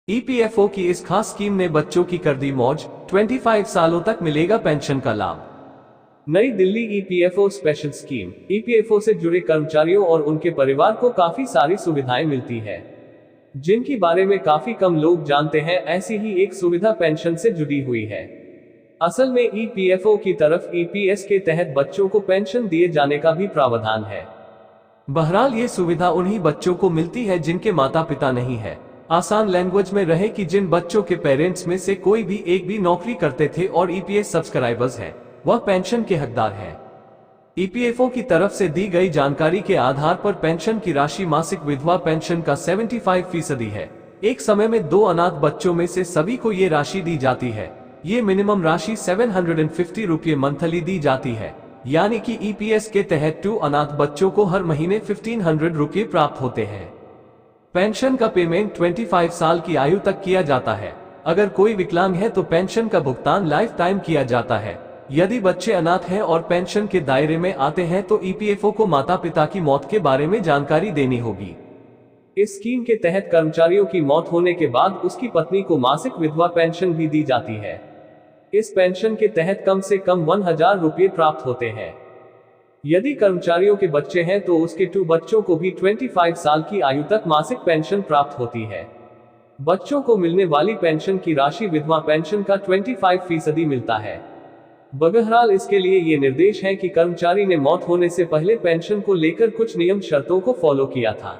EPFO की इस खास स्कीम ने बच्चों की कर दी मौज, 25 सालों तक मिलेगा पेंशन का लाभ। नई Delhi EPFO special scheme. EPFO से जुड़े कर्मचारियों और उनके परिवार को काफी सारी सुविधाएं मिलती है, जिनके बारे में काफी कम लोग जानते हैं। ऐसी ही एक सुविधा पेंशन से जुड़ी हुई है। असल में ईपीएफओ की तरफ ईपीएस के तहत बच्चों को पेंशन दिए जाने का भी प्रावधान है। बहरहाल ये सुविधा उन्हीं बच्चों को मिलती है जिनके माता पिता नहीं है। आसान लैंग्वेज में रहे कि जिन बच्चों के पेरेंट्स में से कोई भी एक भी नौकरी करते थे और ईपीएस सब्सक्राइबर्स हैं, वह पेंशन के हकदार हैं। ईपीएफओ की तरफ से दी गई जानकारी के आधार पर पेंशन की राशि मासिक विधवा पेंशन का 75% है। एक समय में 2 अनाथ बच्चों में से सभी को ये राशि दी जाती है। ये मिनिमम राशि 750 रुपये मंथली दी जाती है, यानी कि ईपीएस के तहत 2 अनाथ बच्चों को हर महीने 1500 रुपये प्राप्त होते हैं। पेंशन का पेमेंट 25 साल की आयु तक किया जाता है। अगर कोई विकलांग है तो पेंशन का भुगतान लाइफ टाइम किया जाता है। यदि बच्चे अनाथ हैं और पेंशन के दायरे में आते हैं तो ईपीएफओ को माता पिता की मौत के बारे में जानकारी देनी होगी। इस स्कीम के तहत कर्मचारियों की मौत होने के बाद उसकी पत्नी को मासिक विधवा पेंशन भी दी जाती है। इस पेंशन के तहत कम से कम 1000 रुपये प्राप्त होते हैं। यदि कर्मचारियों के बच्चे हैं तो उसके 2 बच्चों को भी 25 साल की आयु तक मासिक पेंशन प्राप्त होती है। बच्चों को मिलने वाली पेंशन की राशि विधवा पेंशन का 25% मिलता है। बहरहाल इसके लिए ये निर्देश है कि कर्मचारी ने मौत होने से पहले पेंशन को लेकर कुछ नियम शर्तों को फॉलो किया था।